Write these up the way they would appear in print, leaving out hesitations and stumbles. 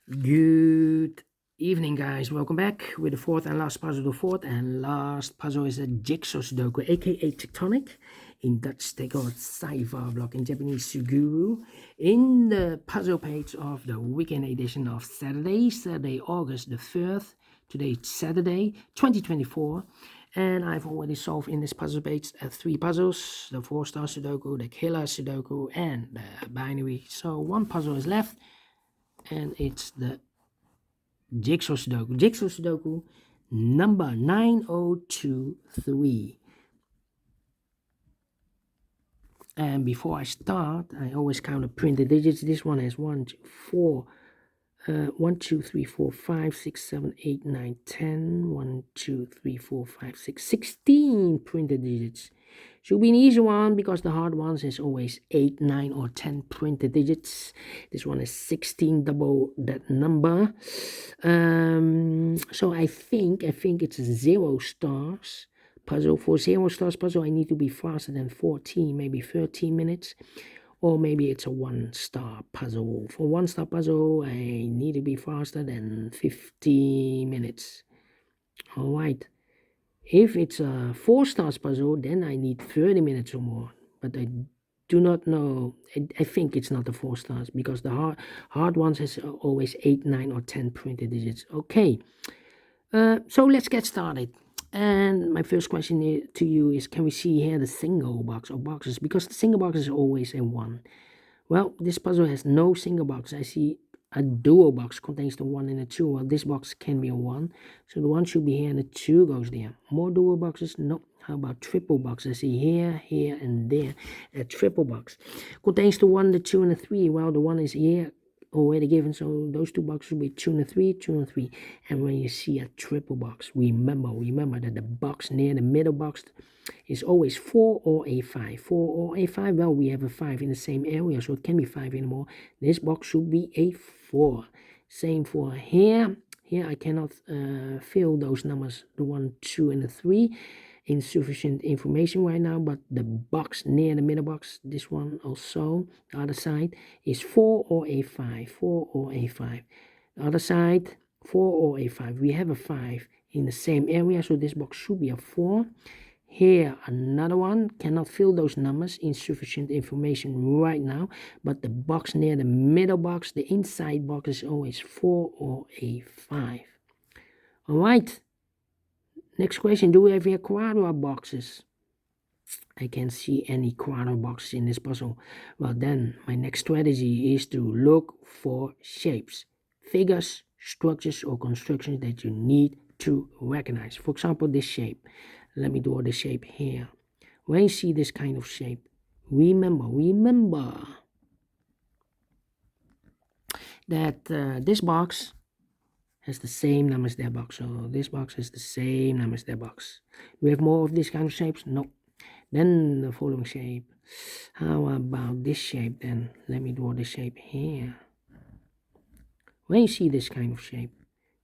Good evening, guys. Welcome back with the fourth and last puzzle. The fourth and last puzzle is a Jigsaw Sudoku, aka Tectonic. In Dutch, they call it Saiva block. In Japanese, Suguru. In the puzzle page of the weekend edition of Saturday, August the 3rd. Today, it's Saturday, 2024. And I've already solved in this puzzle page 3 puzzles: the 4-star Sudoku, the killer Sudoku, and the binary. So one puzzle is left, and it's the Jigsaw Sudoku. Jigsaw Sudoku number 9023. And before I start, I always count the printed digits. This one has 1, 2, 3, 4, 5, 6, 7, 8, 9, 10. 1, 2, 3, 4, 5, 6, 16 printed digits. Should be an easy one because the hard ones is always 8, 9, or 10 printed digits. This one is 16, double that number. So I think it's 0 stars puzzle. For 0 stars puzzle, I need to be faster than 14, maybe 13 minutes. Or maybe it's a 1-star puzzle. For 1-star puzzle, I need to be faster than 50 minutes. All right. If it's a 4-star puzzle, then I need 30 minutes or more. But I do not know. I think it's not the 4 stars because the hard ones has always 8, 9, or 10 printed digits. Okay. So let's get started. And my first question to you is, can we see here the single box or boxes? Because the single box is always a 1. Well, this puzzle has no single box. I see a dual box contains the 1 and the 2. Well, this box can be a 1. So the 1 should be here and the 2 goes there. More dual boxes? No. How about triple box? I see here, here, and there. A triple box. Contains the 1, the 2, and the 3. Well, the 1 is here already given, so those 2 boxes will be 2 and 3, 2 and 3. And when you see a triple box, remember that the box near the middle box is always 4 or a 5. 4 or a 5. Well, we have a 5 in the same area, so it can be 5 anymore. This box should be a 4. Same for here. Here I cannot fill those numbers, the 1, 2, and the 3. Insufficient information right now, but the box near the middle box, this one also, the other side, is 4 or a 5. 4 or a 5. The other side, 4 or a 5. We have a 5 in the same area, so this box should be a 4. Here, another one, cannot fill those numbers, insufficient information right now, but the box near the middle box, the inside box, is always 4 or a 5. All right. Next question, do we have here quadra boxes? I can't see any quadra boxes in this puzzle. Well, then my next strategy is to look for shapes, figures, structures, or constructions that you need to recognize. For example, this shape. Let me draw the shape here. When you see this kind of shape, remember that this box has the same number as their box. So this box has the same number as their box. Do we have more of this kind of shapes? No. Then the following shape. How about this shape then? Let me draw the shape here. When you see this kind of shape,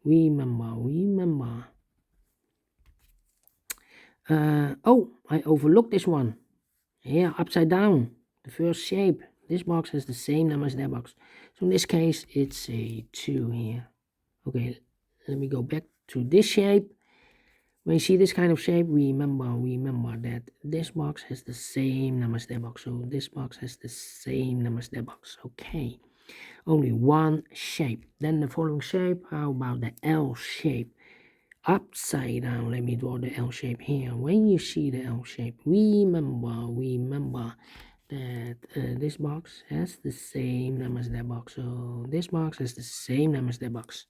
remember. Oh, I overlooked this one. Here, upside down. The first shape. This box has the same number as their box. So in this case, it's a 2 here. Okay, let me go back to this shape. When you see this kind of shape, remember that this box has the same number as their box. So this box has the same number as their box. Okay, only one shape. Then the following shape, how about the L shape? Upside down, let me draw the L shape here. When you see the L shape, remember that this box has the same number as their box. So this box has the same number as their box.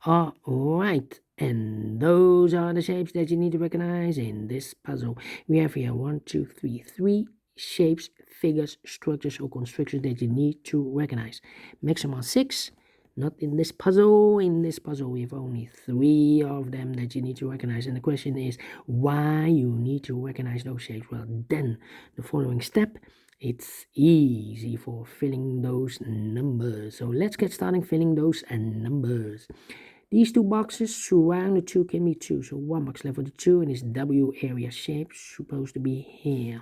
All right, and those are the shapes that you need to recognize in this puzzle. We have here 3 shapes, figures, structures, or constructions that you need to recognize. Maximum 6. Not in this puzzle. In this puzzle, we have only 3 of them that you need to recognize. And the question is why you need to recognize those shapes. Well, then the following step, it's easy for filling those numbers. So let's get started filling those numbers. These 2 boxes surround the 2 can be 2. So 1 box left for the 2, and this W area shape supposed to be here.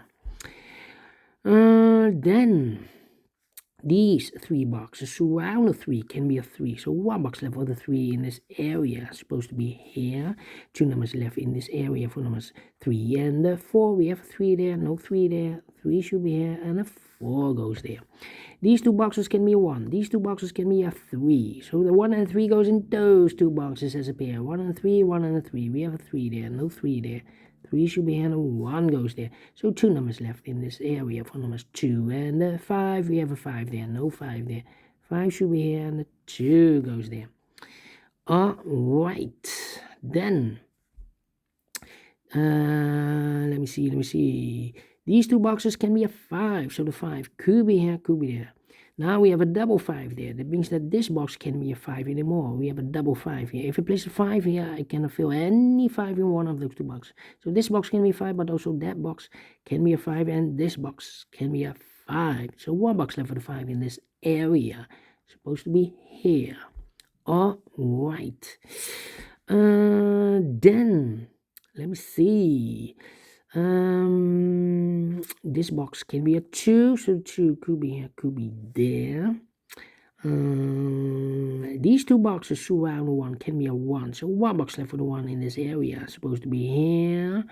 Then These 3 boxes surround the 3 can be a 3. So 1 box left for the 3 in this area, supposed to be here. 2 numbers left in this area for numbers 3 and 4. We have a 3 there, no 3 there. 3 should be here, and a 4 goes there. These 2 boxes can be a 1. These 2 boxes can be a 3. So the 1 and 3 goes in those 2 boxes as a pair. 1 and 3, 1 and 3. We have a 3 there, no 3 there. 3 should be here, and 1 goes there. So 2 numbers left in this area for numbers 2 and 5. We have a 5 there, no 5 there. 5 should be here, and the 2 goes there. Alright, then let me see. These 2 boxes can be a 5, so the 5 could be here, could be there. Now we have a double 5 there. That means that this box can be a 5 anymore. We have a double 5 here. If I place a 5 here, I cannot fill any 5 in one of those 2 boxes. So this box can be a 5, but also that box can be a 5, and this box can be a 5. So 1 box left for the 5 in this area. Supposed to be here. Alright. Then, let me see. This box can be a 2, so 2 could be here, could be there. These 2 boxes surround 1 can be a 1, so 1 box left for the 1 in this area, supposed to be here.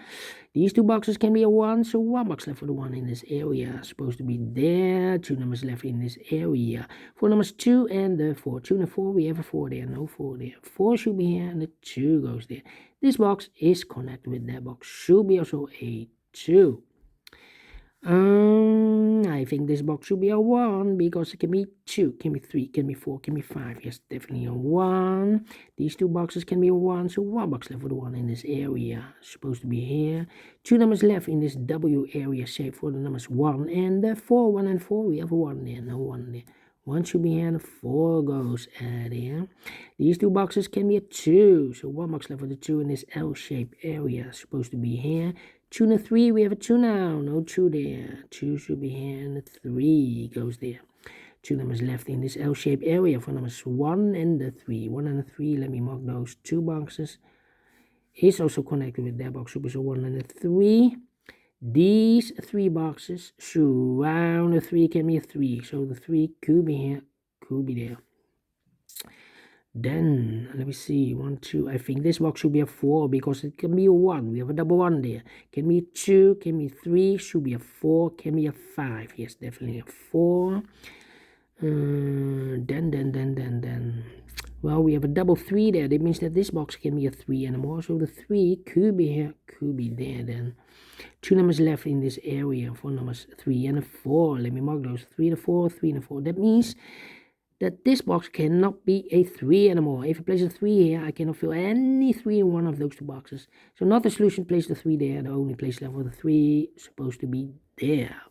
These 2 boxes can be a 1, so 1 box left for the 1 in this area, supposed to be there. 2 numbers left in this area. For numbers 2 and 4. 2 and 4, we have a 4 there, no 4 there. 4 should be here, and the 2 goes there. This box is connected with that box, should be also a 2. I think this box should be a 1 because it can be 2, can be 3, can be 4, can be 5. Yes, definitely a 1. These 2 boxes can be a 1, so 1 box left for the 1 in this area. Supposed to be here. 2 numbers left in this W area shape for the numbers 1 and 4. 1 and 4, we have a 1 there, no 1 there. 1 should be here, and 4 goes there. These 2 boxes can be a 2, so 1 box left for the 2 in this L-shaped area. Supposed to be here. 2 and 3, we have a 2 now, no 2 there. 2 should be here, and 3 goes there. 2 numbers left in this L-shaped area for numbers 1 and 3. 1 and 3, let me mark those 2 boxes. Is also connected with that box, so 1 and 3. These 3 boxes surround the 3 can be a 3, so the 3 could be here, could be there. Then, let me see, 1, 2, I think this box should be a 4 because it can be a 1. We have a double 1 there. Can be a 2, can be 3, should be a 4, can be a 5. Yes, definitely a 4. Then. Well, we have a double 3 there. That means that this box can be a 3 and more. So the 3 could be here, could be there then. 2 numbers left in this area for numbers 3 and 4. Let me mark those 3 and 4, 3 and 4. That means that this box cannot be a 3 anymore. If I place a 3 here, I cannot fill any 3 in one of those 2 boxes. So not the solution, place the 3 there. The only place left for the 3 is supposed to be there.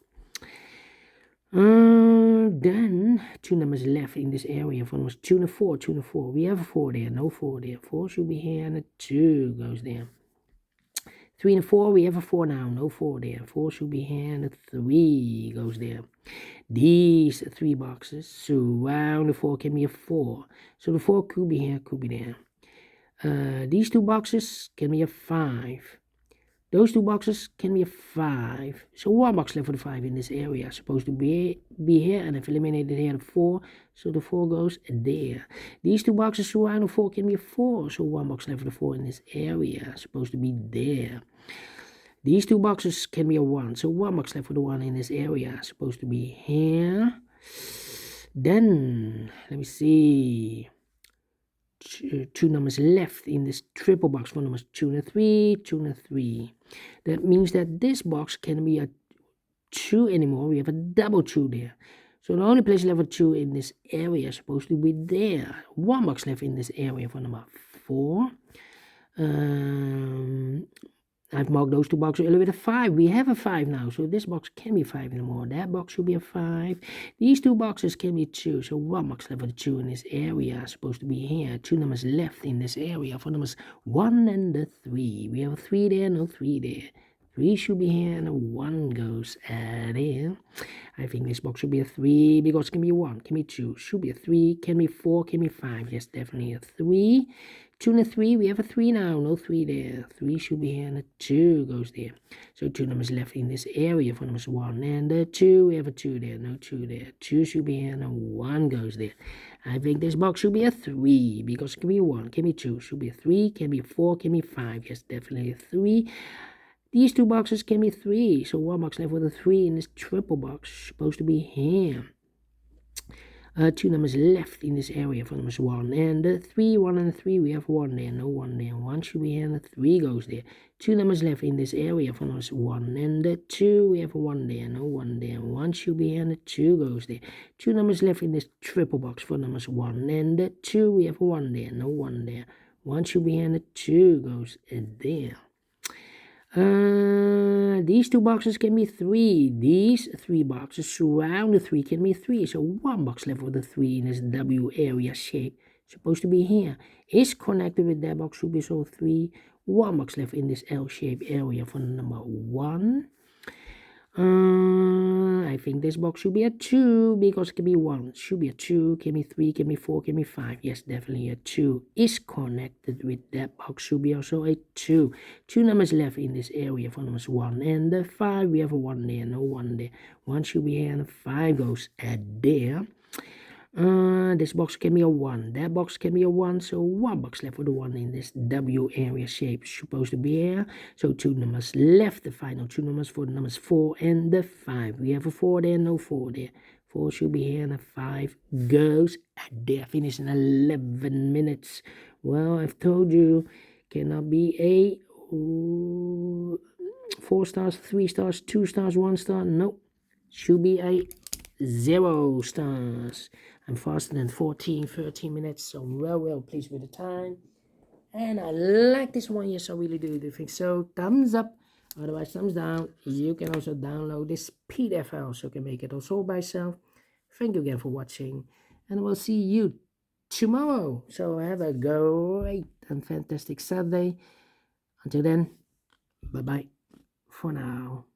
Then 2 numbers left in this area for numbers 2 and 4. 2 and 4. We have a 4 there, no 4 there. 4 should be here, and a 2 goes there. 3 and 4, we have a 4 now, no 4 there. 4 should be here, and a 3 goes there. These 3 boxes surround the 4 can be a 4. So the 4 could be here, could be there. These 2 boxes can be a 5. Those 2 boxes can be a 5. So 1 box left for the 5 in this area. Supposed to be here, and I've eliminated here the 4. So the 4 goes there. These 2 boxes surround the 4 can be a 4. So 1 box left for the 4 in this area. Supposed to be there. These 2 boxes can be a 1. So 1 box left for the 1 in this area. Supposed to be here. Then, let me see. 2 numbers left in this triple box for numbers 2 and 3, 2 and 3. That means that this box can be a 2 anymore. We have a double 2 there. So the only place left for 2 in this area is supposed to be there. 1 box left in this area for number 4. I've marked those 2 boxes earlier with a 5. We have a 5 now, so this box can be 5 anymore. That box should be a 5. These 2 boxes can be 2, so 1 box left for the 2 in this area is supposed to be here. 2 numbers left in this area for numbers 1 and 3. We have a 3 there, no 3 there. 3 should be here, and a 1 goes there. I think this box should be a 3 because it can be 1, can be 2, should be a 3, can be 4, can be 5. Yes, definitely a 3. 2 and a 3, we have a 3 now, no 3 there. 3 should be here, and a 2 goes there. So 2 numbers left in this area for numbers 1 and a 2. We have a 2 there, no 2 there. 2 should be here, and a 1 goes there. I think this box should be a 3 because it can be 1, can be 2, should be a 3, can be 4, can be 5. Yes, definitely a 3. These 2 boxes can be 3, so 1 box left with a 3 in this triple box, supposed to be here. 2 numbers left in this area for numbers 1 and 3, 1 and 3, we have 1 there, no 1 there, 1 should be here and a 3 goes there. 2 numbers left in this area for numbers 1 and 2, we have 1 there, no 1 there, 1 should be here and a 2 goes there. 2 numbers left in this triple box for numbers 1 and 2, we have 1 there, no 1 there, 1 should be here and a 2 goes there. These 2 boxes can be 3. These 3 boxes surround the 3 can be 3. So 1 box left with the 3 in this W area shape, supposed to be here, is connected with that box, should be so 3. 1 box left in this L shape area for number 1. I think this box should be a 2 because it can be 1. Should be a 2, can be 3, can be 4, can be 5. Yes, definitely a 2 is connected with that box. Should be also a 2. 2 numbers left in this area for numbers 1 and 5. We have a 1 there, no 1 there. 1 should be here and a 5 goes at there. This box can be a 1. That box can be a 1. So 1 box left with a 1 in this W area shape. Supposed to be here. So 2 numbers left. The final 2 numbers for the numbers 4 and the 5. We have a 4 there, no 4 there. 4 should be here and a 5 goes at there. Finish in 11 minutes. Well, I've told you, cannot be a 4 stars, 3 stars, 2 stars, 1 star. No, should be a 0 stars. I'm faster than 14, 13 minutes, so I'm well pleased with the time. And I like this one, yes, I really do think so. Thumbs up, otherwise thumbs down. You can also download this PDF file, so you can make it also by yourself. Thank you again for watching, and we'll see you tomorrow. So have a great and fantastic Saturday. Until then, bye-bye for now.